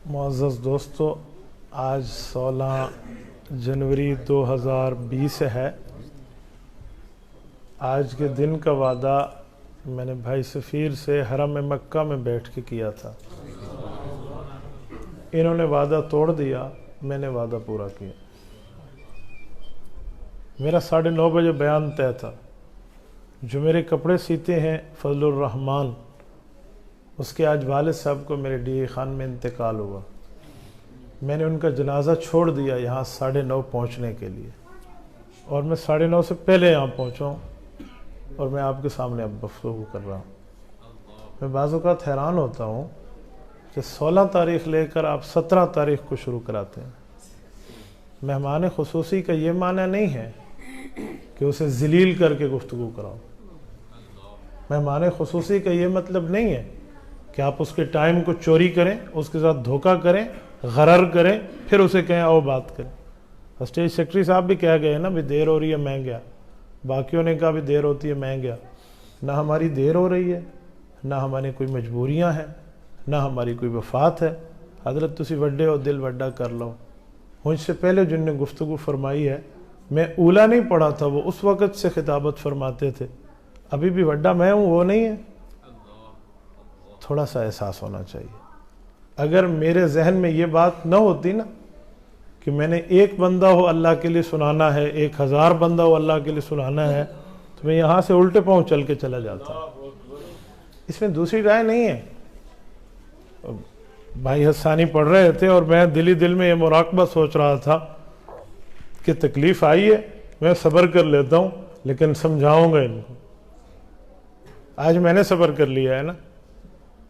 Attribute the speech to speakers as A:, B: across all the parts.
A: معزز دوستو، آج 16 جنوری 2020 ہے۔ آج کے دن کا وعدہ میں نے بھائی سفیر سے حرم مکہ میں بیٹھ کے کیا تھا۔ انہوں نے وعدہ توڑ دیا، میں نے وعدہ پورا کیا۔ میرا 9:30 بجے بیان طے تھا۔ جو میرے کپڑے سیتے ہیں فضل الرحمان، اس کے آج والد صاحب کو میرے ڈی اے خان میں انتقال ہوا۔ میں نے ان کا جنازہ چھوڑ دیا یہاں 9:30 پہنچنے کے لیے، اور میں 9:30 سے پہلے یہاں پہنچا ہوں، اور میں آپ کے سامنے اب گفتگو کر رہا ہوں۔ میں بعض اوقات حیران ہوتا ہوں کہ 16 تاریخ لے کر آپ 17 تاریخ کو شروع کراتے ہیں۔ مہمان خصوصی کا یہ معنی نہیں ہے کہ اسے ذلیل کر کے گفتگو کراؤ۔ مہمان خصوصی کا یہ مطلب نہیں ہے کہ آپ اس کے ٹائم کو چوری کریں، اس کے ساتھ دھوکہ کریں، غرر کریں، پھر اسے کہیں آؤ بات کریں۔ اسٹیج سیکرٹری صاحب بھی کہہ گئے نا بھی دیر ہو رہی ہے میں گیا، باقیوں نے کہا بھی دیر ہوتی ہے میں گیا۔ نہ ہماری دیر ہو رہی ہے، نہ ہماری کوئی مجبوریاں ہیں، نہ ہماری کوئی وفات ہے۔ حضرت تسی وڈے ہو، دل وڈا کر لو۔ مجھ سے پہلے جن نے گفتگو فرمائی ہے، میں اولا نہیں پڑھا تھا، وہ اس وقت سے خطابت فرماتے تھے۔ ابھی بھی وڈا میں ہوں، وہ نہیں ہے۔ تھوڑا سا احساس ہونا چاہیے۔ اگر میرے ذہن میں یہ بات نہ ہوتی نا کہ میں نے ایک بندہ ہو اللہ کے لیے سنانا ہے، 1000 بندہ ہو اللہ کے لیے سنانا ہے، تو میں یہاں سے الٹے پاؤں چل کے چلا جاتا۔ اس میں دوسری رائے نہیں ہے۔ بھائی حسانی پڑھ رہے تھے اور میں دل میں یہ مراقبہ سوچ رہا تھا کہ تکلیف آئی ہے، میں صبر کر لیتا ہوں لیکن سمجھاؤں گا ان کو۔ آج میں نے صبر کر لیا ہے نا،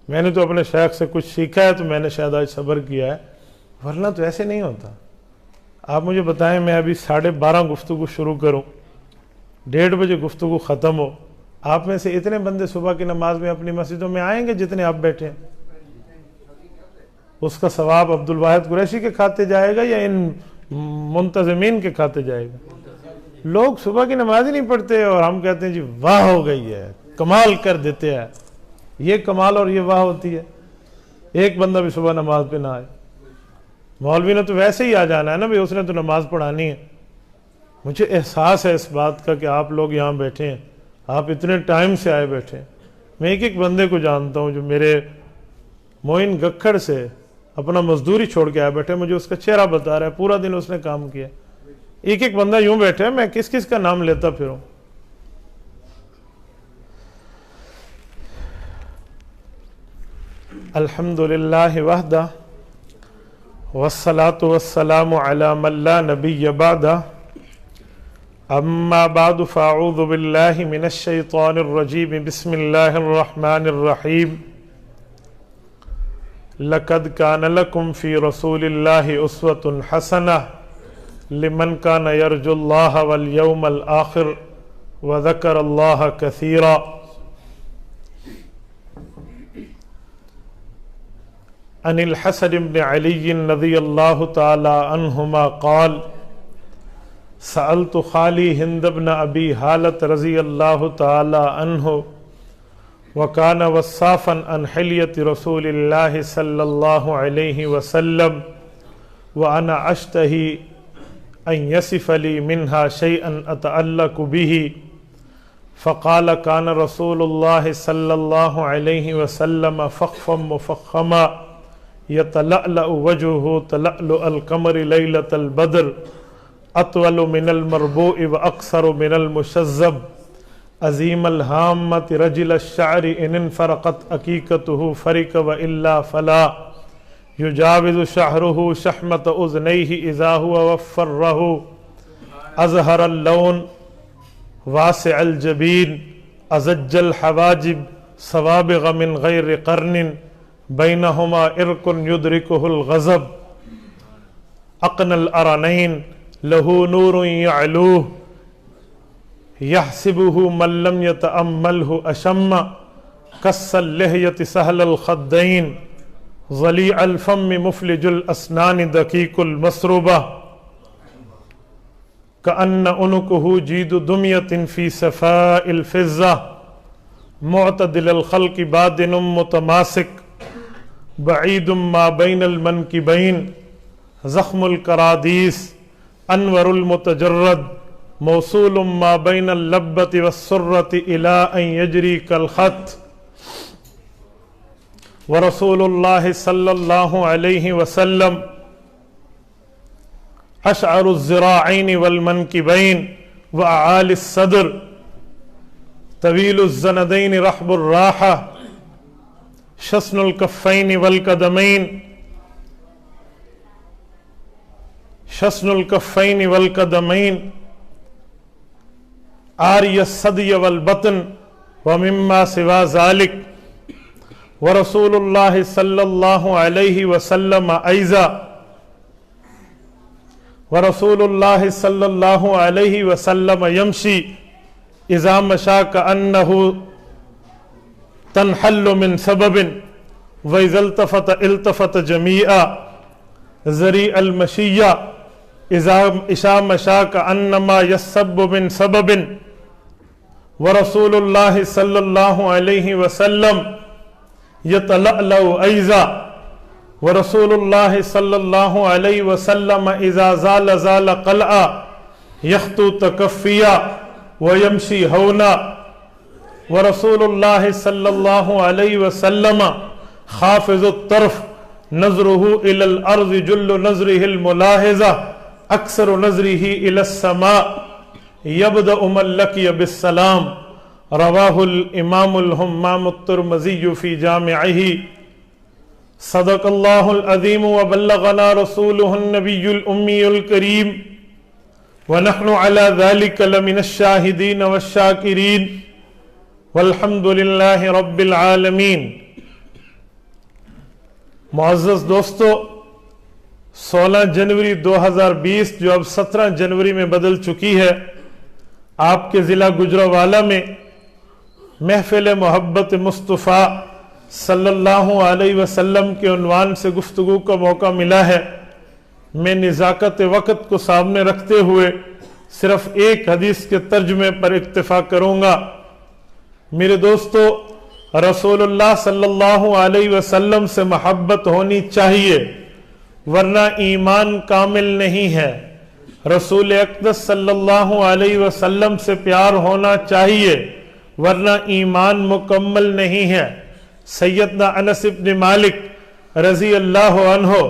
A: میں نے تو اپنے شیخ سے کچھ سیکھا ہے تو میں نے شاید آج صبر کیا ہے، ورنہ تو ایسے نہیں ہوتا۔ آپ مجھے بتائیں میں ابھی 12:30 گفتگو شروع کروں، 1:30 بجے گفتگو ختم ہو، آپ میں سے اتنے بندے صبح کی نماز میں اپنی مسجدوں میں آئیں گے جتنے آپ بیٹھے ہیں؟ اس کا ثواب عبد الواحد قریشی کے کھاتے جائے گا یا ان منتظمین کے کھاتے جائے گا؟ لوگ صبح کی نماز ہی نہیں پڑھتے اور ہم کہتے ہیں جی واہ ہو گئی ہے، کمال کر دیتے ہیں۔ یہ کمال اور یہ واہ ہوتی ہے؟ ایک بندہ بھی صبح نماز پہ نہ آئے۔ مولوی نے تو ویسے ہی آ جانا ہے نا، اس نے تو نماز پڑھانی ہے۔ مجھے احساس ہے اس بات کا کہ آپ لوگ یہاں بیٹھے ہیں، آپ اتنے ٹائم سے آئے بیٹھے ہیں۔ میں ایک بندے کو جانتا ہوں جو میرے موئن گکھڑ سے اپنا مزدوری چھوڑ کے آئے بیٹھے، مجھے اس کا چہرہ بتا رہا ہے، پورا دن اس نے کام کیا۔ ایک بندہ یوں بیٹھے ہے، میں کس کا نام لیتا پھروں؟ الحمدللہ وحدہ والصلاة والسلام علی من لا نبی بعدہ، اما بعد فاعوذ باللہ من الشیطان الرجیم، بسم اللہ الرحمن الرحیم۔ لقد كان لكم في رسول الله أسوة حسنة لمن كان يرجو الله واليوم الآخر وذكر الله كثيرا۔ عن الحسن بن علي رضي الله تعالى عنهما قال سألت خالي هند بن أبي هالة رضي الله تعالى عنه وكان وصافا عن حلیۃ رسول اللہ صلی اللہ علیہ وسلم وانا اشتہی ان یصف لی منها شیئا اتعلق به، فقال كان رسول اللہ صلی اللہ علیہ وسلم فخفا مفخما یتلألأ وجهه تلألؤ القمر لیلۃ البدر، اطول من المربوع واقصر من المشذب، عظیم الہامت رجل الشعر ان انفرقت عقیقته فرق والا فلا، یجاوز شعره شحمت اذنیہ اذا هو وفره، ازہر اللون واسع الجبین، ازج الحواجب سوابغ من غیر قرن، بینہما عرق یدرکہ الغضب، اقن الارنین، لہو نور یعلوہ، یحسبہ من لم یتأملہ اشم، کس اللحیۃ سہل الخدین، ضلیع الفم مفلج الاسنان دقیق المسربہ، کأن عنقہ جید دمیۃ فی صفاء الفضہ، معتدل الخلق بادن متماسک بعید ما بین المنکبین زخم الکرادیس انور المتجرد موصول ما بین اللبۃ والسرۃ الی ان یجری کالخط ورسول اللہ صلی اللہ علیہ وسلم اشعر الذراعین والمنکبین واعالی الصدر طویل الزندین رحب الراحہ شسن الکفین والقدمین شسن الکفین والقدمین آری الصدی والبطن ومما سوا ذالک ورسول اللہ صلی اللہ علیہ وسلم ایضا ورسول اللہ صلی اللہ علیہ وسلم یمشی اذا مشا کأنہ تنحل من سبب وإذا التفت التفت جميعا ذريع المشية إذا مشى كأنما يسب من سبب ورسول الله صلى الله عليه وسلم يتلألأ أيضا ورسول الله صلى الله عليه وسلم إذا زال زال قلعا يخطو تكفيا ويمشي هونا ورسول اللہ صلی اللہ علیہ وسلم خافض الطرف نظرہ الی الارض جل نظرہ الملاحظہ اکثر نظرہ الی السماء یبدأ من لقی بالسلام رواہ الامام الہمام الترمذی فی جامعہ صدق اللہ العظیم وبلغنا رسولہ النبی الامی الکریم ونحن على ذلك لمن الشاہدین والشاکرین والحمد للہ رب العالمین۔ معزز دوستو، 16 جنوری 2020 جو اب 17 جنوری میں بدل چکی ہے، آپ کے ضلع گجرانوالہ میں محفل محبت مصطفیٰ صلی اللہ علیہ وسلم کے عنوان سے گفتگو کا موقع ملا ہے۔ میں نزاکت وقت کو سامنے رکھتے ہوئے صرف ایک حدیث کے ترجمے پر اکتفا کروں گا۔ میرے دوستو، رسول اللہ صلی اللہ علیہ وسلم سے محبت ہونی چاہیے، ورنہ ایمان کامل نہیں ہے۔ رسول اقدس صلی اللہ علیہ وسلم سے پیار ہونا چاہیے، ورنہ ایمان مکمل نہیں ہے۔ سیدنا انس بن مالک رضی اللہ عنہ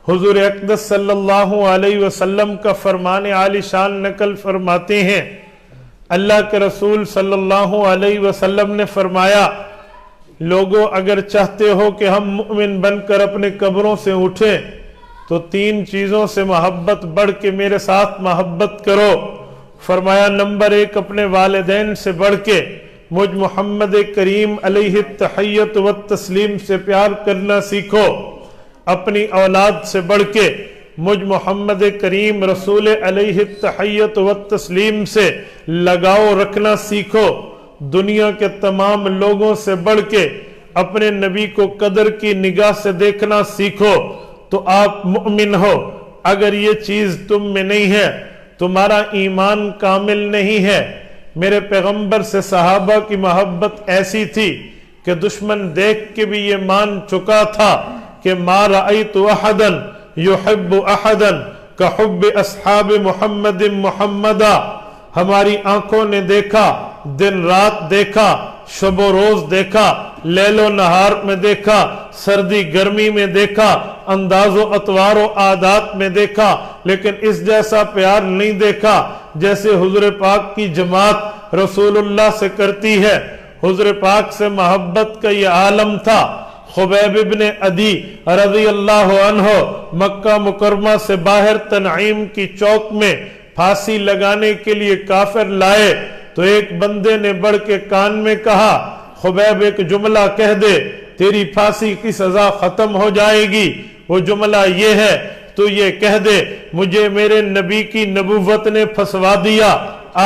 A: حضور اقدس صلی اللہ علیہ وسلم کا فرمان عالی شان نقل فرماتے ہیں، اللہ کے رسول صلی اللہ علیہ وسلم نے فرمایا، لوگوں اگر چاہتے ہو کہ ہم مؤمن بن کر اپنے قبروں سے اٹھیں تو 3 چیزوں سے محبت بڑھ کے میرے ساتھ محبت کرو۔ فرمایا، نمبر 1 اپنے والدین سے بڑھ کے مجھ محمد کریم علیہ التحیت والتسلیم سے پیار کرنا سیکھو۔ اپنی اولاد سے بڑھ کے مجھ محمد کریم رسول علیہ التحیت والتسلیم سے لگاؤ رکھنا سیکھو۔ دنیا کے تمام لوگوں سے بڑھ کے اپنے نبی کو قدر کی نگاہ سے دیکھنا سیکھو تو آپ مؤمن ہو۔ اگر یہ چیز تم میں نہیں ہے، تمہارا ایمان کامل نہیں ہے۔ میرے پیغمبر سے صحابہ کی محبت ایسی تھی کہ دشمن دیکھ کے بھی یہ مان چکا تھا کہ ما رأیت احدا یحب احدا کحب اصحاب محمد محمدا۔ ہماری آنکھوں نے دیکھا، دن رات دیکھا، شب و روز دیکھا، لیل و نہار میں دیکھا، سردی گرمی میں دیکھا، انداز و اطوار و عادات میں دیکھا، لیکن اس جیسا پیار نہیں دیکھا جیسے حضور پاک کی جماعت رسول اللہ سے کرتی ہے۔ حضور پاک سے محبت کا یہ عالم تھا۔ خبیب ابن عدی رضی اللہ عنہ مکہ مکرمہ سے باہر تنعیم کی چوک میں پھانسی لگانے کے لیے کافر لائے تو ایک بندے نے بڑھ کے کان میں کہا، خبیب ایک جملہ کہہ دے، تیری پھانسی کی سزا ختم ہو جائے گی۔ وہ جملہ یہ ہے، تو یہ کہہ دے، مجھے میرے نبی کی نبوت نے پھنسوا دیا،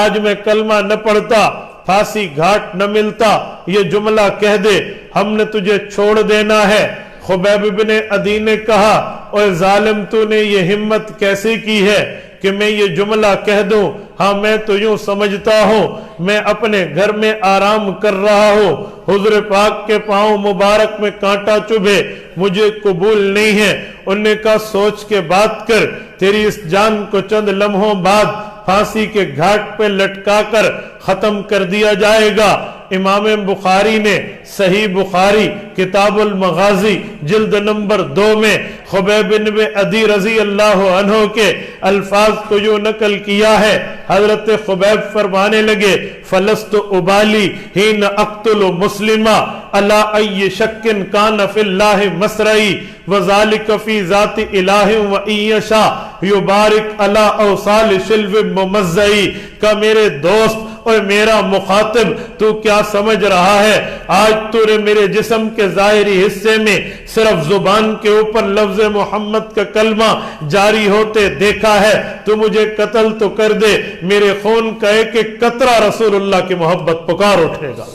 A: آج میں کلمہ نہ پڑھتا، پھانسی گھاٹ نہ ملتا، یہ جملہ کہہ دے، ہم نے تجھے چھوڑ دینا ہے۔ خبیب ابن عدی نے کہا، اوے ظالم، تو نے یہ ہمت کیسے کی ہے؟ کہ میں یہ جملہ کہہ دوں، ہاں میں تو یوں سمجھتا ہوں میں اپنے گھر میں آرام کر رہا ہوں، حضور پاک کے پاؤں مبارک میں کانٹا چبھے، مجھے قبول نہیں ہے۔ انہوں نے کہا سوچ کے بات کر، تیری اس جان کو چند لمحوں بعد پھانسی کے گھاٹ پہ لٹکا کر ختم کر دیا جائے گا۔ امام بخاری نے صحیح بخاری کتاب المغازی جلد نمبر 2 میں خبیب بن عدی رضی اللہ عنہ کے الفاظ کو یوں نقل کیا ہے۔ حضرت خبیب فرمانے لگے فلست ابالی حین اقتل مسلمہ علی ای شک کان فی اللہ مسرعی وذالک فی ذات الہ و ایشا یبارک علی اوصال شلو ممزعی۔ کہ میرے دوست اور میرا مخاطب تو کیا سمجھ رہا ہے؟ آج تو نے میرے جسم کے ظاہری حصے میں صرف زبان کے اوپر لفظ محمد کا کلمہ جاری ہوتے دیکھا ہے، تو مجھے قتل تو کر دے، میرے خون کا ایک ایک قطرہ رسول اللہ کی محبت پکار اٹھے گا۔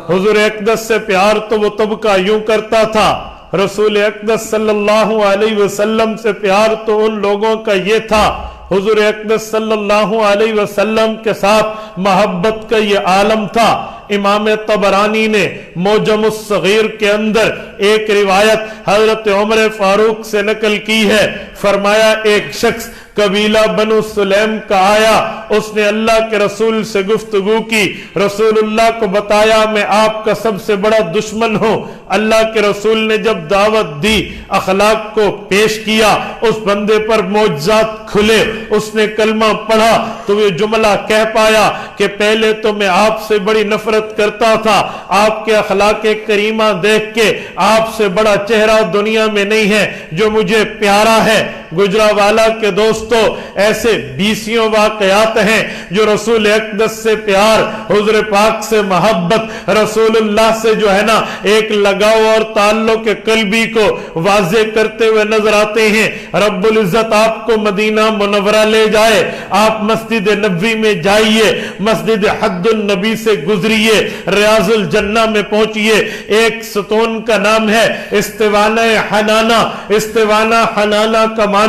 A: حضور اقدس سے پیار تو وہ طبقہ یوں کرتا تھا، رسول اقدس صلی اللہ علیہ وسلم سے پیار تو ان لوگوں کا یہ تھا، حضور اقدس صلی اللہ علیہ وسلم کے ساتھ محبت کا یہ عالم تھا۔ امام طبرانی نے موجم الصغیر کے اندر ایک روایت حضرت عمر فاروق سے نقل کی ہے، فرمایا ایک شخص قبیلہ بنو سلیم کا آیا، اس نے اللہ کے رسول سے گفتگو کی، رسول اللہ کو بتایا میں آپ کا سب سے بڑا دشمن ہوں۔ اللہ کے رسول نے جب دعوت دی، اخلاق کو پیش کیا، اس بندے پر معجزات کھلے، اس نے کلمہ پڑھا تو یہ جملہ کہہ پایا کہ پہلے تو میں آپ سے بڑی نفرت کرتا تھا، آپ کے اخلاق کریمہ دیکھ کے آپ سے بڑا چہرہ دنیا میں نہیں ہے جو مجھے پیارا ہے۔ گجرانوالہ کے دوستو ایسے بیسیوں واقعات ہیں جو رسول اقدس سے پیار، حضور پاک سے محبت، رسول اللہ سے جو ہے نا ایک لگاؤ اور تعلق قلبی کو واضح کرتے ہوئے نظر آتے ہیں۔ رب العزت آپ کو مدینہ منورہ لے جائے، آپ مسجد نبوی میں جائیے، مسجد حد النبی سے گزریے، ریاض الجنہ میں پہنچیے، ایک ستون کا نام ہے استوانہ حنانہ۔ استوانہ حنانہ کا معنی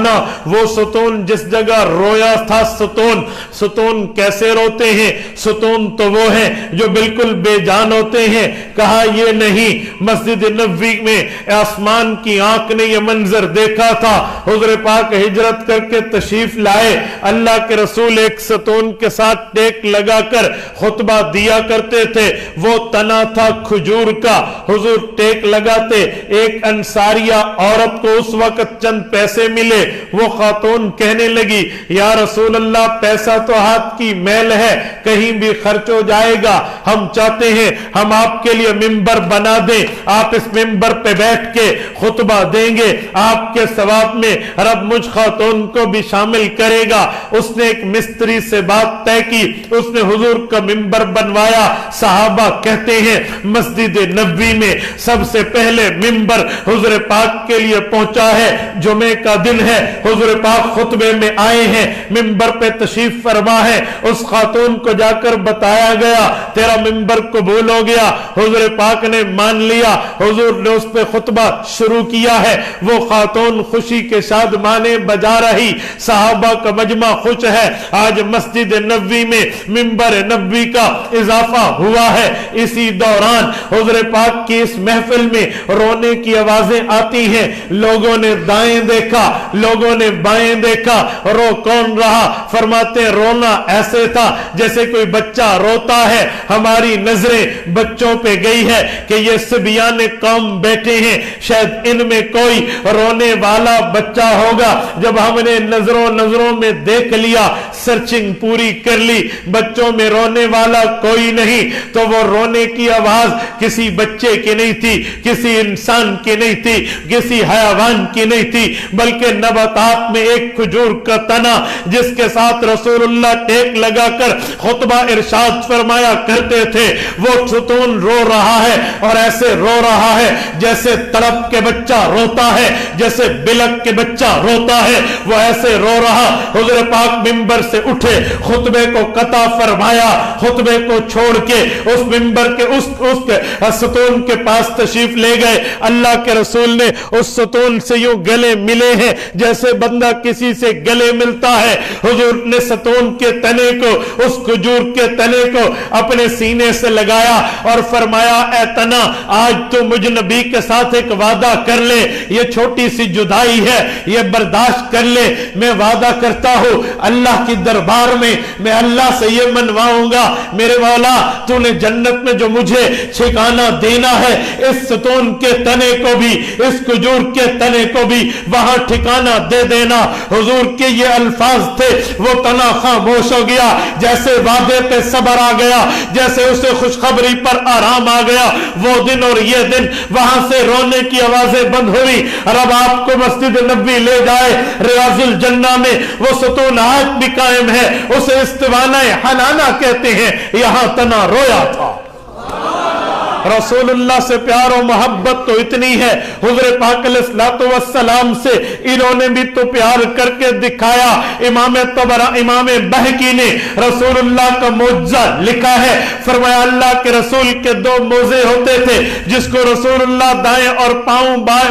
A: وہ ستون جس جگہ رویا تھا، ستون کیسے روتے ہیں؟ ستون تو وہ ہیں جو بالکل بے جان ہوتے ہیں۔ کہا یہ نہیں، مسجد نبوی میں آسمان کی آنکھ نے یہ منظر دیکھا تھا، حضور پاک ہجرت کر کے تشریف لائے، اللہ کے رسول ایک ستون کے ساتھ ٹیک لگا کر خطبہ دیا کرتے تھے، وہ تنا تھا کھجور کا، حضور ٹیک لگاتے، ایک انصاریہ عورت کو اس وقت چند پیسے ملے، وہ خاتون کہنے لگی یا رسول اللہ پیسہ تو ہاتھ کی میل ہے، کہیں بھی خرچ ہو جائے گا، ہم چاہتے ہیں ہم آپ کے لیے ممبر بنا دیں، آپ اس ممبر پہ بیٹھ کے خطبہ دیں گے، آپ کے ثواب میں رب مجھ خاتون کو بھی شامل کرے گا۔ اس نے ایک مستری سے بات طے کی، اس نے حضور کا ممبر بنوایا۔ صحابہ کہتے ہیں مسجد نبوی میں سب سے پہلے ممبر حضور پاک کے لیے پہنچا ہے، جمعے کا دن ہے، حضور پاک خطبے میں آئے ہیں، ممبر پہ تشریف فرما ہے، اس خاتون کو جا کر بتایا گیا تیرا ممبر قبول ہو گیا، حضور پاک نے مان لیا، حضور نے اس پہ خطبہ شروع کیا ہے، وہ خاتون خوشی کے شادمانے بجا رہی، صحابہ کا مجمع خوش ہے، آج مسجد نبوی میں ممبر نبوی کا اضافہ ہوا ہے۔ اسی دوران حضور پاک کی اس محفل میں رونے کی آوازیں آتی ہیں، لوگوں نے دائیں دیکھا، لوگوں نے بائیں دیکھا، رو کون رہا؟ فرماتے رونا ایسے تھا جیسے کوئی بچہ روتا ہے، ہماری نظریں بچوں پہ گئی ہے کہ یہ سبیان قوم بیٹھے ہیں، شاید ان میں کوئی رونے والا بچہ ہوگا۔ جب ہم نے نظروں میں دیکھ لیا، سرچنگ پوری کر لی، بچوں میں رونے والا کوئی نہیں، تو وہ رونے کی آواز کسی بچے کی نہیں تھی، کسی انسان کی نہیں تھی، کسی حیوان کی نہیں تھی، بلکہ نباتات میں ایک کھجور کا تنا جس کے ساتھ رسول اللہ ٹیک لگا کر خطبہ ارشاد فرمایا کرتے تھے، وہ ستون رو رہا ہے، اور ایسے رو رہا ہے جیسے تڑپ کے بچہ روتا ہے، جیسے بلک کے بچہ روتا ہے، وہ ایسے رو رہا۔ حضور پاک ممبر سے اٹھے، خطبے کو قطع فرمایا، خطبے کو چھوڑ کے اس ممبر کے اس ستون کے پاس تشریف لے گئے۔ اللہ کے رسول نے اس ستون سے یوں گلے ملے ہیں جیسے بندہ کسی سے گلے ملتا ہے، حضور نے ستون کے تنے کو، اس کھجور کے تنے کو اپنے سینے سے لگایا اور فرمایا اے تنا آج تو مجھ نبی کے ساتھ ایک وعدہ کر لے، یہ چھوٹی سی جدائی ہے یہ برداشت کر لے، میں وعدہ کرتا ہوں اللہ کی دربار میں میں اللہ سے یہ منواؤں گا میرے مولا تو نے جنت میں جو مجھے ٹھکانہ دینا ہے اس ستون کے تنے کو بھی، اس کھجور کے تنے کو بھی وہاں ٹھکانہ دے دینا۔ حضور کے یہ الفاظ تھے، وہ تنا خاموش ہو گیا، جیسے وعدے پہ صبر آ گیا، جیسے اسے خوشخبری پر آرام آ گیا۔ وہ دن اور یہ دن وہاں سے رونے کی آوازیں بند ہوئی۔ رب آپ کو مسجد نبوی لے جائے، ریاض الجنہ میں وہ ستون آج بھی قائم ہے، اسے استوانہ حنانہ کہتے ہیں، یہاں تنا رویا تھا۔ رسول اللہ سے پیار و محبت تو اتنی ہے، حضور پاک علیہ الصلوۃ والسلام سے انہوں نے بھی تو پیار کر کے دکھایا۔ امام بہقی نے رسول اللہ کا معجزہ لکھا ہے، فرمایا اللہ کے رسول کے دو موزے ہوتے تھے جس کو رسول اللہ دائیں اور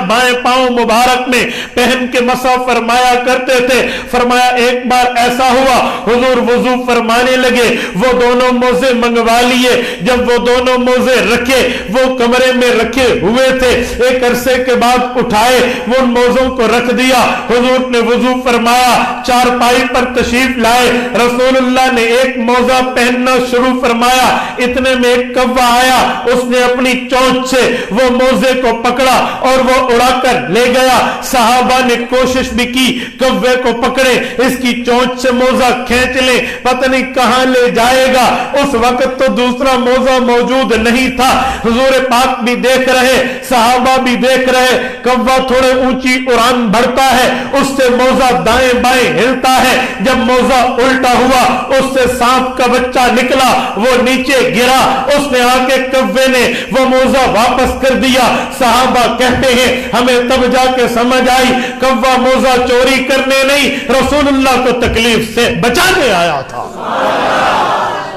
A: بائیں پاؤں مبارک میں پہن کے مسح فرمایا کرتے تھے۔ فرمایا ایک بار ایسا ہوا حضور وضو فرمانے لگے، وہ دونوں موزے منگوا لیے، جب وہ دونوں موزے رکھے وہ کمرے میں رکھے ہوئے تھے، ایک عرصے کے بعد اٹھائے وہ ان موزوں کو رکھ دیا، حضور نے وضو فرمایا، چارپائی پر تشریف لائے، رسول اللہ نے ایک موزہ پہننا شروع فرمایا، اتنے میں ایک کوا آیا، اس نے اپنی چونچ سے وہ موزے کو پکڑا اور وہ اڑا کر لے گیا۔ صحابہ نے کوشش بھی کی کوے کو پکڑے، اس کی چونچ سے موزہ کھینچ لیں، پتہ نہیں کہاں لے جائے گا، اس وقت تو دوسرا موزہ موجود نہیں تھا۔ حضور پاک بھی دیکھ رہے، صحابہ بھی دیکھ رہے، کوا تھوڑے اونچی اڑان بھرتا ہے، اس سے موزہ دائیں بائیں ہلتا ہے، جب موزہ الٹا ہوا اس سے سانپ کا بچہ نکلا، وہ نیچے گرا، اس نے آ کے کوے نے وہ موزہ واپس کر دیا۔ صحابہ کہتے ہیں ہمیں تب جا کے سمجھ آئی کوا موزہ چوری کرنے نہیں، رسول اللہ کو تکلیف سے بچانے آیا تھا۔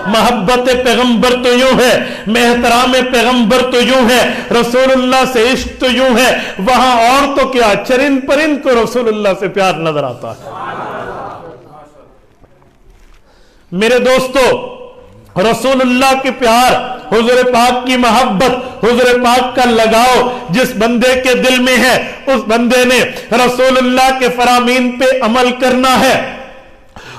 A: محبت پیغمبر تو یوں ہے، احترام پیغمبر تو یوں ہے، رسول اللہ سے عشق تو یوں ہے، وہاں اور تو کیا چرند پرند کو رسول اللہ سے پیار نظر آتا ہے۔ میرے دوستو رسول اللہ کی پیار، حضور پاک کی محبت، حضور پاک کا لگاؤ جس بندے کے دل میں ہے اس بندے نے رسول اللہ کے فرامین پہ عمل کرنا ہے،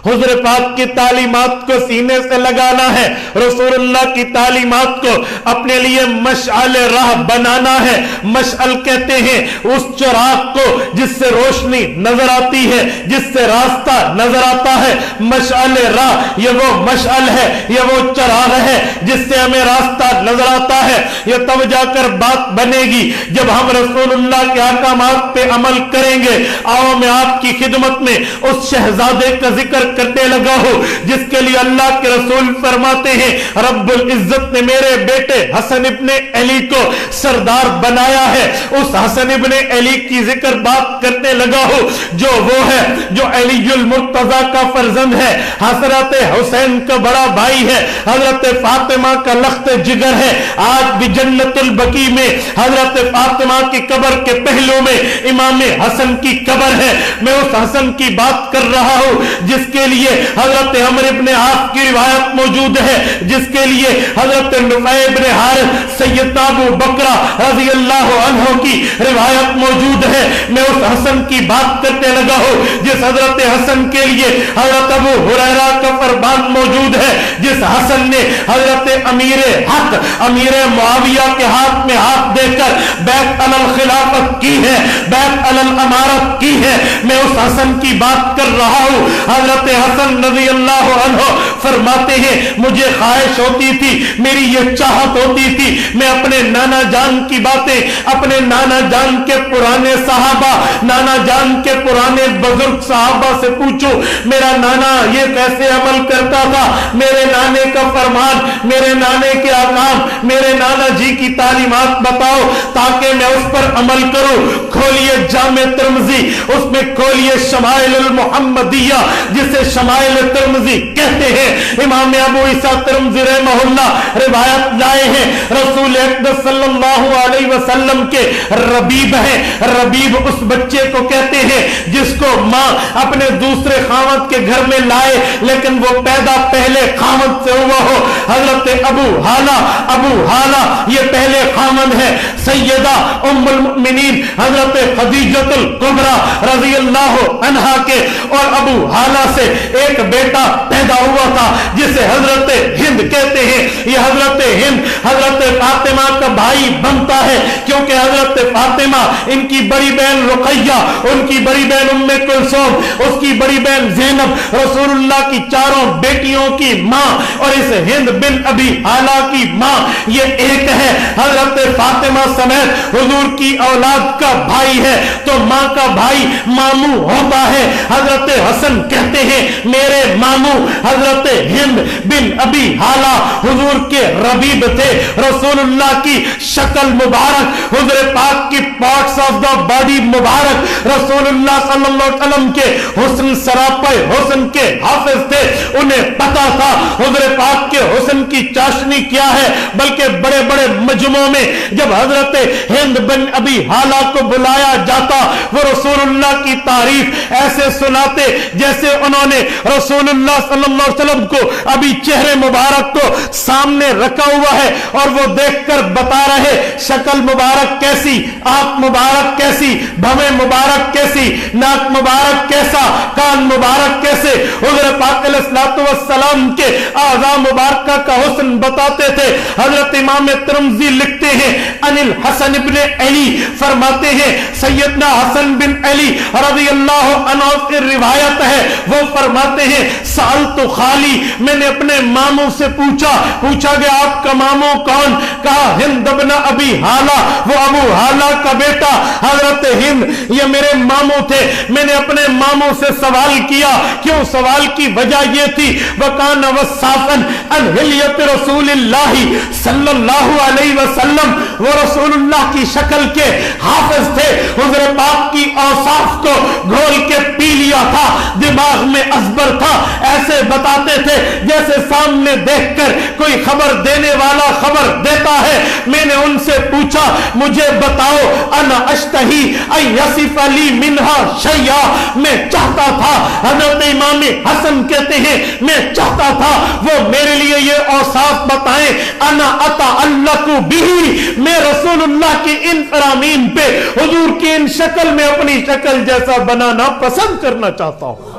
A: حضور پاک کی تعلیمات کو سینے سے لگانا ہے، رسول اللہ کی تعلیمات کو اپنے لیے مشعل راہ بنانا ہے۔ مشعل کہتے ہیں اس چراغ کو جس سے روشنی نظر آتی ہے، جس سے راستہ نظر آتا ہے۔ مشعل راہ یہ وہ مشعل ہے، یہ وہ چراغ ہے جس سے ہمیں راستہ نظر آتا ہے۔ یہ تب جا کر بات بنے گی جب ہم رسول اللہ کے احکامات پہ عمل کریں گے۔ آؤ میں آپ کی خدمت میں اس شہزادے کا ذکر کرنے لگا ہو جس کے لیے اللہ کے رسول فرماتے ہیں رب العزت نے میرے بیٹے حسن ابن علی کو سردار بنایا ہے۔ اس حسن ابن علی کی ذکر بات کرنے لگا ہو جو وہ ہے جو علی المرتضی کا فرزند ہے، حضرت حسین کا بڑا بھائی ہے، حضرت فاطمہ کا لخت جگر ہے۔ آج بھی جنت البقیع میں حضرت فاطمہ کی قبر کے پہلو میں امام حسن کی قبر ہے۔ میں اس حسن کی بات کر رہا ہوں جس کے لیے حضرت عمر ابن عاص کی روایت موجود ہے، جس کے لیے حضرت نفیع ابن حارث سیدنا ابو بکر رضی اللہ عنہ کی روایت موجود ہے۔ میں اس حسن کی بات کرنے لگا ہوں جس حضرت حسن کے لیے حضرت ابو ہریرہ کا فرمان موجود ہے، جس حسن نے حضرت امیر حق امیر معاویہ کے ہاتھ میں ہاتھ دے کر بیعت علی الخلافت کی ہے، بیعت علی الامارت کی ہے۔ میں اس حسن کی بات کر رہا ہوں۔ حضرت حسن رضی اللہ عنہ فرماتے ہیں مجھے خواہش ہوتی تھی، میری یہ چاہت ہوتی تھی میں اپنے نانا جان کی باتیں، اپنے نانا جان کے پرانے صحابہ، نانا جان کے پرانے بزرگ صحابہ سے پوچھوں میرا نانا یہ کیسے عمل کرتا تھا، میرے نانے کا فرمان، میرے نانے کے احکام، میرے نانا جی کی تعلیمات بتاؤ تاکہ تاکہ میں اس پر عمل کروں۔ کھولیے جامع ترمذی، اس میں کھولیے شمائل المحمدیہ جسے شمائل ترمذی کہتے ہیں۔ امام ابو عیسیٰ ترمذی رحمہ اللہ روایت لائے ہیں، رسول اقدس صلی اللہ علیہ وسلم کے ربیب ہیں۔ ربیب اس بچے کو کہتے ہیں جس کو ماں اپنے دوسرے خاوند کے گھر میں لائے لیکن وہ پیدا پہلے خاوند سے ہوا ہو۔ حضرت ابو حالہ یہ پہلے خاوند ہے۔ سیدہ ام المؤمنین حضرت خدیجۃ الکبریٰ رضی اللہ عنہا کے اور ابو حالہ سے ایک بیٹا پیدا ہوا تھا جسے حضرت ہند کہتے ہیں۔ یہ حضرت ہند حضرت فاطمہ کا بھائی بنتا ہے کیونکہ حضرت فاطمہ ان کی بڑی بہن رقیہ، ان کی بڑی بہن ام کلثوم، اس کی بڑی بہن زینب رسول اللہ کی چاروں بیٹیوں کی ماں، اور اس ہند بن ابی حالہ کی ماں یہ ایک ہے۔ حضرت فاطمہ سمیت حضور کی اولاد کا بھائی ہے تو ماں کا بھائی ماموں ہوتا ہے۔ حضرت حسن کہتے ہیں میرے ماموں حضرت ہند بن ابی حالہ حضور کے ربیب تھے۔ رسول اللہ کی شکل مبارک، حضور پاک کی پارٹس آف دا باڈی مبارک، رسول اللہ صلی اللہ علیہ وسلم کے حسن سراپے حسن کے حافظ تھے۔ انہیں پتا تھا حضور پاک کے حسن کی چاشنی کیا ہے، بلکہ بڑے بڑے مجمعوں میں جب حضرت ہند بن ابی حالہ کو بلایا جاتا وہ رسول اللہ کی تعریف ایسے سناتے جیسے انہوں نے رسول اللہ صلی اللہ علیہ وسلم کو ابھی چہرے مبارک کو سامنے رکھا ہوا ہے اور وہ دیکھ کر بتا رہے شکل مبارک کیسی، آنکھ مبارک کیسی، بھویں مبارک کیسی، ناک مبارک کیسا، کان مبارک کیسے۔ حضرت پاک علیہ الصلوۃ والسلام کے اعضاء مبارکہ کا حسن بتاتے تھے۔ حضرت امام ترمذی لکھتے ہیں ان الحسن ابن علی فرماتے ہیں سیدنا حسن بن علی رضی اللہ عنہ سے روایت ہے، وہ فرماتے ہیں سألت خالی، میں نے اپنے ماموں سے پوچھا کہ آپ کا ماموں کون؟ کہا ہند بن ابی حالہ، وہ ابو حالہ کا بیٹا حضرت ہند یہ میرے ماموں تھے۔ میں نے اپنے ماموں سے سوال کیا، کیوں؟ سوال کی وجہ یہ تھی وکان وصافن ان حلیت رسول اللہ صلی اللہ علیہ وسلم، وہ رسول اللہ کی شکل کے حافظ تھے۔ حضور پاک کی اوصاف کو گھول کے پی لیا تھا، دماغ میں ازبر تھا، ایسے بتاتے تھے جیسے سامنے دیکھ کر کوئی خبر دینے والا خبر دیتا ہے۔ میں نے ان سے پوچھا مجھے بتاؤ انا اشتہی ان یصف لی منہا شیئا، میں چاہتا تھا، حضرت امام حسن کہتے ہیں میں چاہتا تھا وہ میرے لیے یہ اوصاف بتائیں، انا اتعلق بھی، میں رسول اللہ کی ان فرامین پہ حضور کی ان شکل میں اپنی شکل جیسا بنانا پسند کرنا چاہتا ہوں۔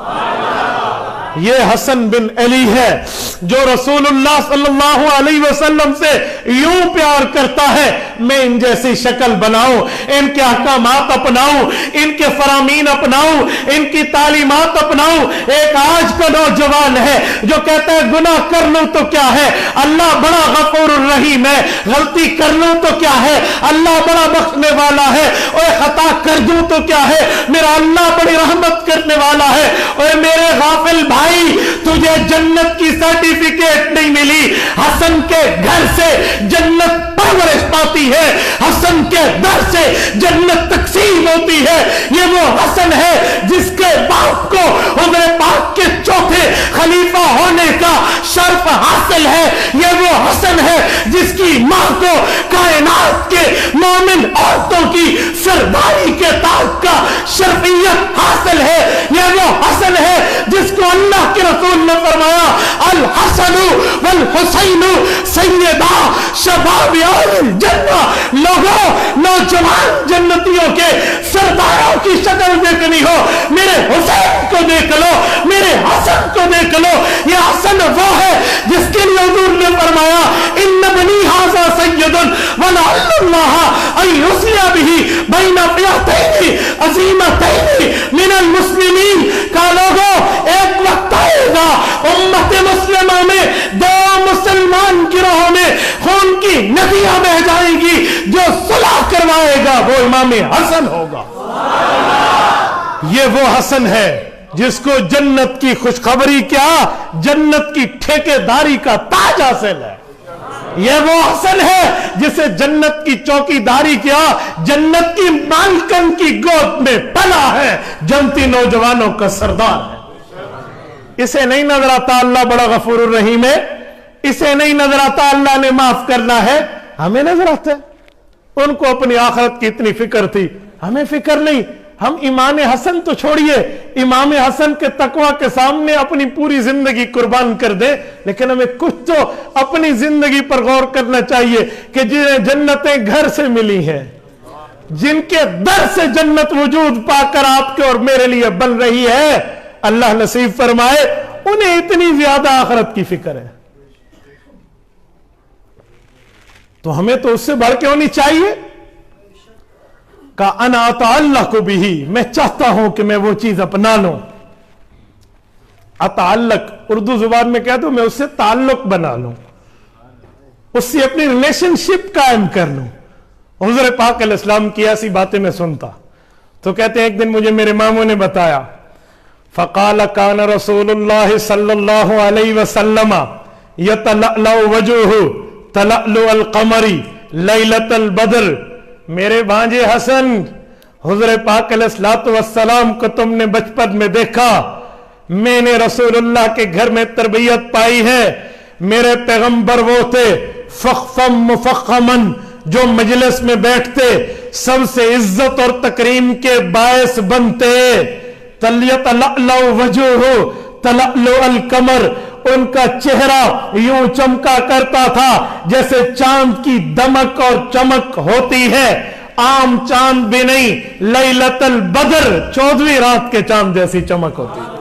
A: یہ حسن بن علی ہے جو رسول اللہ صلی اللہ علیہ وسلم سے یوں پیار کرتا ہے میں ان جیسی شکل بناؤں، ان کے احکامات اپناؤں، ان کے فرامین اپناؤں، ان کی تعلیمات اپناؤں۔ ایک آج کا نوجوان ہے جو کہتا ہے گناہ کر لوں تو کیا ہے، اللہ بڑا غفور الرحیم ہے، غلطی کر لوں تو کیا ہے، اللہ بڑا بخشنے والا ہے، اور خطا کر دوں تو کیا ہے، میرا اللہ بڑی رحمت کرنے والا ہے۔ اور میرے غافل بھائی تجھے جنت کی سرٹیفکیٹ نہیں ملی، حسن کے گھر سے جنت پرورش پاتی ہے، حسن کے در سے جنت تقسیم ہوتی ہے۔ یہ وہ حسن ہے جس کے باپ کو حضور پاک کے چوتھے خلیفہ ہونے کا شرف حاصل ہے۔ یہ وہ حسن ہے جس کی ماں کو کائنات کے مومن عورتوں کی سرداری کے تاج کا شرفیت حاصل ہے۔ یہ وہ حسن ہے جس کو اللہ کے رسول نے فرمایا الحسن والحسین سیدا شباب اہل الجنہ، لوگوں نوجوان جنتیوں کے سرداروں کی شکل دیکھنی ہو میرے حسین کو دیکھ لو، میرے حسن کو دیکھ لو۔ یہ حسن وہ ہے جس کے لیے حضور نے فرمایا ان بنی ھذا سید ولعل اللہ ان یصلح به بین فئتین عظیمتین من المسلمین۔ کا لوگوں ایک وقت آئے گا امت مسلمہ میں دو مسلمان گروہوں میں خون کی ندیاں بہ جائیں گی، جو صلح کروائے گا وہ امام حسن ہوگا۔ یہ وہ حسن ہے جس کو جنت کی خوشخبری کیا، جنت کی ٹھیکے داری کا تاج حاصل ہے۔ یہ وہ حسن ہے جسے جنت کی چوکی داری کیا، جنت کی مالکن کی گود میں پلا ہے، جنتی نوجوانوں کا سردار ہے۔ اسے نہیں نظر آتا اللہ بڑا غفور الرحیم ہے، اسے نہیں نظر آتا اللہ نے معاف کرنا ہے، ہمیں نظر آتا ہے۔ ان کو اپنی آخرت کی اتنی فکر تھی، ہمیں فکر نہیں۔ ہم امام حسن تو چھوڑیے، امام حسن کے تقوی کے سامنے اپنی پوری زندگی قربان کر دیں، لیکن ہمیں کچھ تو اپنی زندگی پر غور کرنا چاہیے کہ جنہیں جنتیں گھر سے ملی ہیں، جن کے در سے جنت وجود پا کر آپ کے اور میرے لیے بن رہی ہے، اللہ نصیب فرمائے، انہیں اتنی زیادہ آخرت کی فکر ہے۔ تو ہمیں تو اس سے بڑھ کے ہونی چاہیے کہ انا اتعلق بہ، میں چاہتا ہوں کہ میں وہ چیز اپنا لوں۔ اتعلق اردو زبان میں کہہ دوں، میں اس سے تعلق بنا لوں، اس سے اپنی ریلیشن شپ قائم کر لوں۔ حضور پاک علیہ السلام کی ایسی باتیں میں سنتا تو کہتے ہیں ایک دن مجھے میرے ماموں نے بتایا، فقال کان رسول اللہ صلی اللہ علیہ وسلم یتلألأ وجہہ تلألؤ القمر لیلۃ البدر۔ میرے بھانجے حسن، حضور پاک علیہ السلام کو تم نے بچپن میں دیکھا، میں نے رسول اللہ کے گھر میں تربیت پائی ہے، میرے پیغمبر وہ تھے فخفم مفخمن، جو مجلس میں بیٹھتے سب سے عزت اور تکریم کے باعث بنتے۔ یتلألأ وجہہ تلألؤ القمر، ان کا چہرہ یوں چمکا کرتا تھا جیسے چاند کی دمک اور چمک ہوتی ہے، عام چاند بھی نہیں، لیلۃ البدر، 14ویں رات کے چاند جیسی چمک ہوتی ہے۔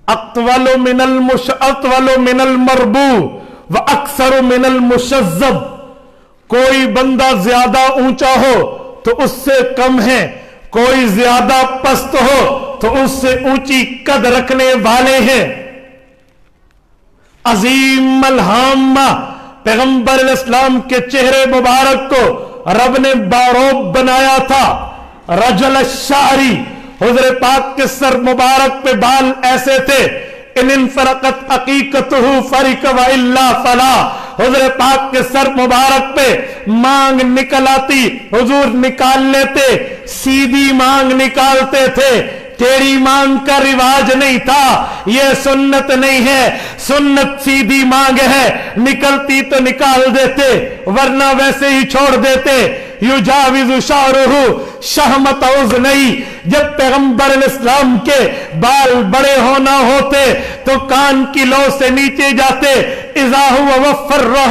A: اطول من المربوع واکثر من المشذب، کوئی بندہ زیادہ اونچا ہو تو اس سے کم ہے، کوئی زیادہ پست ہو تو اس سے اونچی قد رکھنے والے ہیں۔ عظیم الہامہ، پیغمبر علیہ السلام کے چہرے مبارک کو رب نے باروب بنایا تھا، رجل الشعری، حضور پاک کے سر مبارک پہ بال ایسے تھے، ان انفرقت عقیقتہ فرق والا فلا، حضور پاک کے سر مبارک پہ مانگ نکل آتی، حضور نکال لیتے، سیدھی مانگ نکالتے تھے، ٹیڑھی مانگ کا رواج نہیں تھا، یہ سنت نہیں ہے، سنت سیدھی مانگ ہے، نکلتی تو نکال دیتے ورنہ ویسے ہی چھوڑ دیتے۔ یجاوز شعرہ شہمت اذنی، جب پیغمبر علیہ السلام کے بال بڑے ہونا ہوتے تو کان کی لو سے نیچے جاتے، اذا ہوا وفرہ،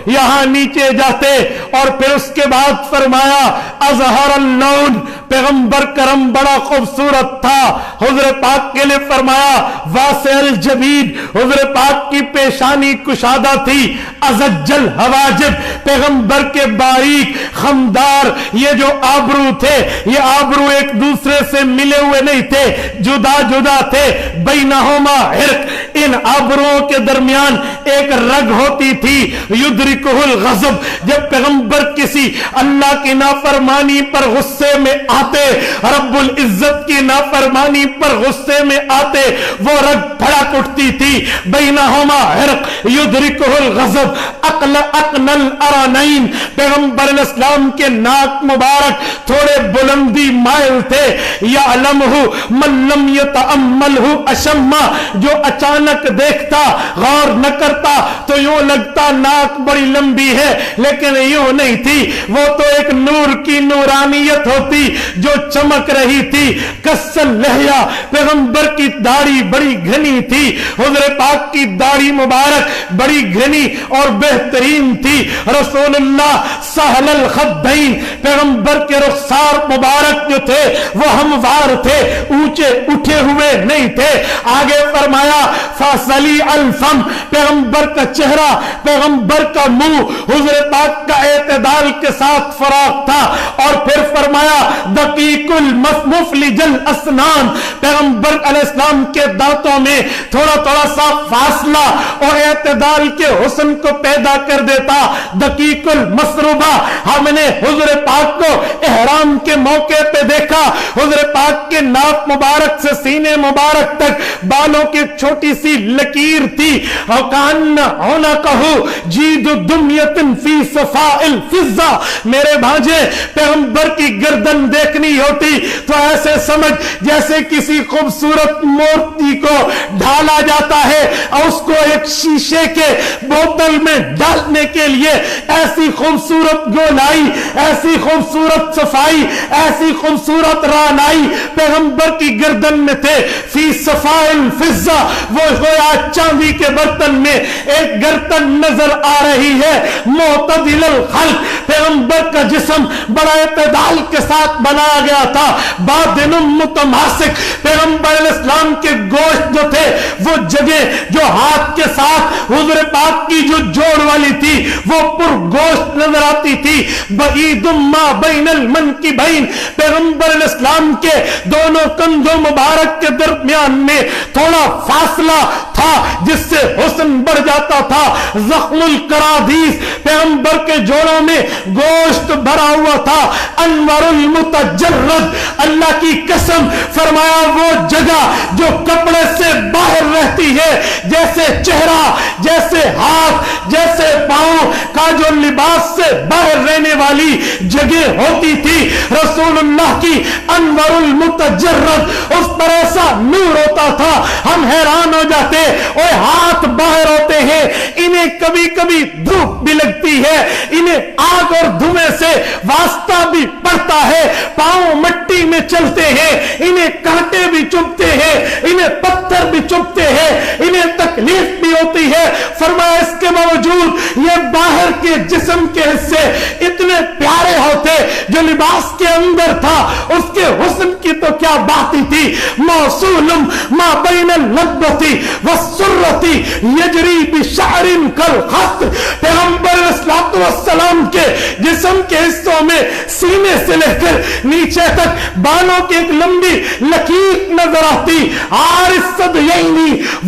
A: یہاں نیچے جاتے، اور پھر اس کے بعد فرمایا ازہر اللون، پیغمبر کرم بڑا خوبصورت تھا، حضور پاک کے لیے فرمایا واسع الجبین، حضور پاک کی پیشانی کشادہ تھی، ازج الحواجب، پیغمبر کے باریک خمدار یہ جو آبرو تھے، یہ آبرو ایک دوسرے سے ملے ہوئے نہیں تھے، جدا جدا تھے، بینہما عرق، ان آبروؤں کے درمیان ایک رگ ہوتی تھی، یدرکہ الغضب، جب پیغمبر کسی اللہ کی نافرمانی پر غصے میں آتے، رب العزت کی نافرمانی پر غصے میں آتے، وہ رگ پھڑک اٹھتی تھی، بینہما عرق یدرکہ الغضب، اقن الارانین، پیغمبر علیہ السلام کے ناک مبارک تھوڑے بلندی مائل تھے، یعلمہ من لم یتأملہ اشما، جو اچانک دیکھتا غور نہ کرتا تو یوں لگتا ناک بڑی لمبی ہے، لیکن یوں نہیں تھی، وہ تو ایک نور کی نورانیت ہوتی جو چمک رہی تھی۔ کسل لحیہ، پیغمبر کی داڑھی بڑی گھنی تھی، حضور پاک کی داڑھی مبارک بڑی گھنی اور بہترین تھی، رسول اللہ سہل الخدین، پیغمبر کے رخسار مبارک جو تھے وہ ہموار تھے، اونچے اٹھے ہوئے نہیں تھے۔ آگے فرمایا فاصلی الفم، پیغمبر کا چہرہ، پیغمبر کا منہ، حضور پاک کا اعتدال کے ساتھ فراق تھا، اور پھر فرمایا دقیق المفلج الاسنان، پیغمبر علیہ السلام کے دانتوں میں تھوڑا تھوڑا سا فاصلہ اور اعتدال کے حسن کو پیدا کر دیتا۔ دقیق المسروبہ، ہم نے حضور پاک کو احرام کے موقع پہ دیکھا، حضور پاک کے ناک مبارک سے سینے مبارک تک بالوں کی چھوٹی سی لکیر تھی، اور کان ہونا کہو جید دمیت فی صفاء الفضہ، میرے بھانجے پیغمبر کی گردن دیکھنی ہوتی تو ایسے سمجھ جیسے کسی خوبصورت مورتی کو ڈھالا جاتا ہے اور اس کو ایک شیشے کے بوتل میں ڈالنے کے لیے ایسی خوبصورت گولائی، ایسی خوبصورت صفائی، ایسی خوبصورت رانائی پیغمبر کی گردن میں تھے۔ فی صفاء الفضہ، وہ گویا چاندی کے برتن میں ایک گردن نظر آ رہی ہے۔ معتدل الخلق، پیغمبر کا جسم بڑا اعتدال کے ساتھ بنایا گیا تھا۔ باطن متماسک، پیغمبر علیہ السلام کے گوشت جو تھے وہ جگہ جو ہاتھ کے ساتھ حضور پاک کی جو جوڑ والی تھی وہ پر گوشت نظر آتی تھی۔ بعید ما بین المنکبین، پیغمبر علیہ السلام کے دونوں کندھوں مبارک کے درمیان میں تھوڑا فاصلہ تھا جس سے حسن بڑھ جاتا تھا۔ زخم القرادیس، پیغمبر کے جوڑوں میں گوشت بھرا ہوا تھا۔ انور المتجرد، اللہ کی قسم فرمایا وہ جگہ جو کپڑے سے باہر رہتی ہے، جیسے چہرہ، جیسے ہاتھ، جیسے پاؤں کا جو لباس سے باہر رہنے والی جگہ ہوتی تھی، رسول اللہ کی انور المتجرد، اس پر ایسا نور ہوتا تھا ہم حیران ہو جاتے۔ اوے ہاتھ باہر ہوتے ہیں، انہیں کبھی کبھی دھوپ بھی لگتی ہے، انہیں آگ اور دھوئیں سے واسطہ بھی پڑتا ہے، پاؤں مٹی میں چلتے ہیں، انہیں کانٹے بھی چبھتے ہیں، انہیں پتھر بھی چبھتے ہیں، انہیں تکلیف بھی ہوتی ہے۔ فرمایا اس کے باوجود یہ باہر کے جسم کے حصے اتنے پیارے ہوتے، جو لباس کے اندر تھا اس کے حسن کی تو کیا بات ہی تھی۔ موصول ما بین اللبتی والسرتی یجری بشعر کالخط، پیغمبر علیہ السلام کے جسم کے حصوں میں سینے سے لے کر نیچے تک بالوں کی ایک لمبی لکیر نظر آتی۔ عارض الصدیین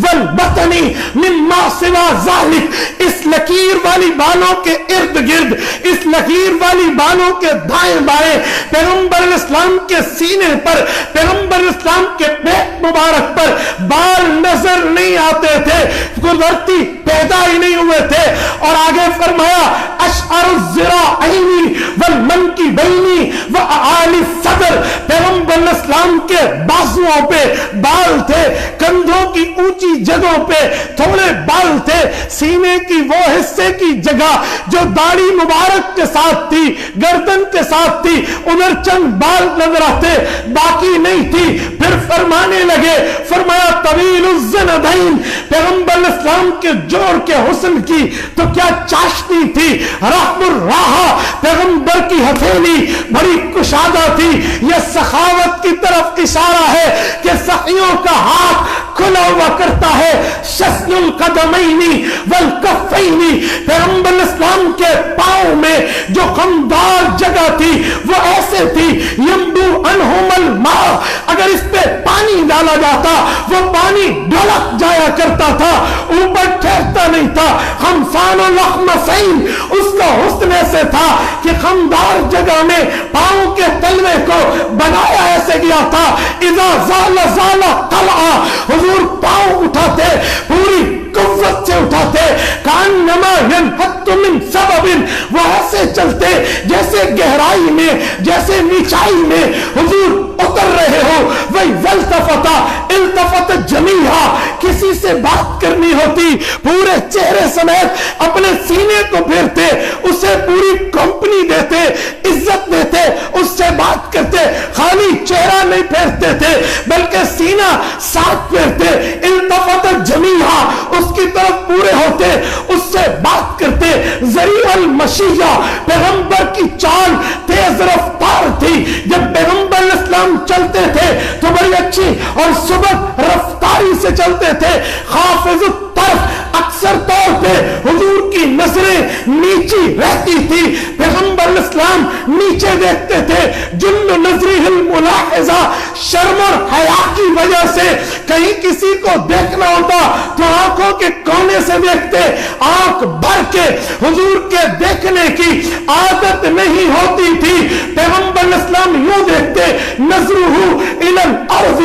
A: والبطن مما سوا ذالک، اس لکیر والی بالوں کے ارد گرد، اس لکیر والی بالوں کے دائیں بائیں پیغمبر علیہ السلام کے سینے پر، پیغمبر علیہ السلام کے پیٹ مبارک پر بال نظر نہیں آتے تھے، قدرتی پیدا ہی نہیں ہوئے تھے۔ اور آگے فرمایا اشعر الذراعین والمنکبین واعالی الصدر، پیغمبر علیہ السلام کے بازوؤں پہ بال تھے، کندھوں کی اونچی جگہوں پہ تھوڑے بال تھے، سینے کی وہ حصے کی جگہ جو داڑھی مبارک کے ساتھ تھی، گردن کے ساتھ تھی، ادھر چند بال نظر آتے، باقی نہیں تھی۔ پھر فرمانے لگے، فرمایا طویل الزندین، پیغمبر علیہ السلام کے جوڑ کے حسن کی تو کیا چاشنی تھی۔ رحم الراحہ، پیغمبر کی ہتھیلی بڑی کشادہ تھی، یہ سخاوت کی طرف اشارہ ہے کہ سخیوں کا ہاتھ کھلا ہوا کرتا ہے۔ شسن القدمین والکفین، پیغمبر علیہ السلام کے پاؤں میں جو خمدار جگہ تھی وہ ایسے تھی، ینبو عنہم الماء، اگر اس پہ پانی ڈالا جاتا وہ پانی ڈھلک جایا کرتا تھا، اوپر ٹھہرتا نہیں تھا۔ خمسان الاخمسین، اس کا حسن ایسے تھا کہ خمدار جگہ میں پاؤں کے تلوے کو بنایا ایسے گیا تھا۔ اذا زال زال طلعا، حضور پاؤں اٹھاتے پوری قوت سے اٹھاتے، کانما ینحط من سبب، وہ ایسے چلتے جیسے گہرائی میں، جیسے نیچائی میں حضور اتر رہے ہو۔ وہی التفت جمیعا، کسی سے بات کرنی ہوتی پورے چہرے سمیت اپنے سینے کو پھیرتے، اسے پوری کمپنی دیتے، عزت دیتے، اس سے بات کرتے، خالی چہرہ نہیں پھیرتے تھے بلکہ سینہ ساتھ پھیرتے۔ التفت جمیعا، اس کی طرف پورے ہوتے، اس سے بات کرتے۔ ذریع المشیہ، پیغمبر کی چال تیز رفتار تھی، جب پیغمبر علیہ السلام چلتے تھے تو بڑی اچھی اور سبک رفتاری سے چلتے تھے۔ خافض الطرف، اکثر طور پہ حضور کی نظریں نیچی رہتی تھی، پیغمبر اسلام نیچے دیکھتے تھے، جل نظری الملاحظہ، شرم اور حیا کی وجہ سے کہیں کسی کو دیکھنا ہوتا تو آنکھوں کے کونے سے دیکھتے، آنکھ بھر کے حضور کے دیکھنے کی عادت نہیں ہوتی تھی۔ پیغمبر اسلام یوں دیکھتے، نظرہ الی الارض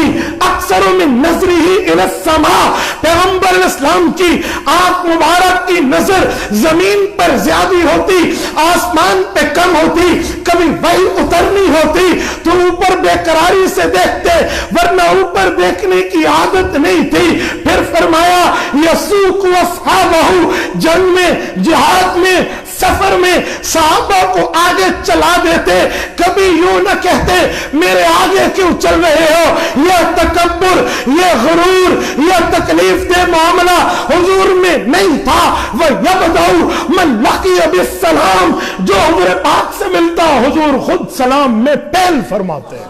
A: اکثر من نظرہ الی السماء، پیغمبر اسلام کی آنکھ مبارک کی نظر زمین پر زیادہ ہوتی، آسمان پہ کم ہوتی، کبھی وہی اترنی ہوتی تو اوپر بے قراری سے دیکھتے، ورنہ اوپر دیکھنے کی عادت نہیں تھی۔ پھر فرمایا یسوق اصحابہ، جنگ میں، جہاد میں، سفر میں صحابہ کو آگے چلا دیتے، کبھی یوں نہ کہتے میرے آگے کیوں چل رہے ہو۔ یہ تکبر، یہ غرور، یہ تکلیف دہ معاملہ حضور میں نہیں تھا۔ وَيَبْدَأُ مَنْ لَقِيَ بِالسَّلَامِ، جو حضور پاک سے ملتا حضور خود سلام میں پہل فرماتے ہیں۔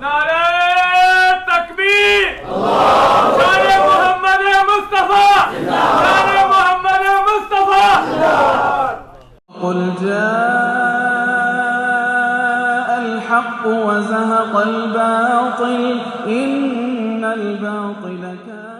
B: نعرہ تکبیر، نعرہ محمد مصطفیٰ، نعرہ محمد مصطفیٰ۔ قل جاء الحق وزهق الباطل إن الباطل كان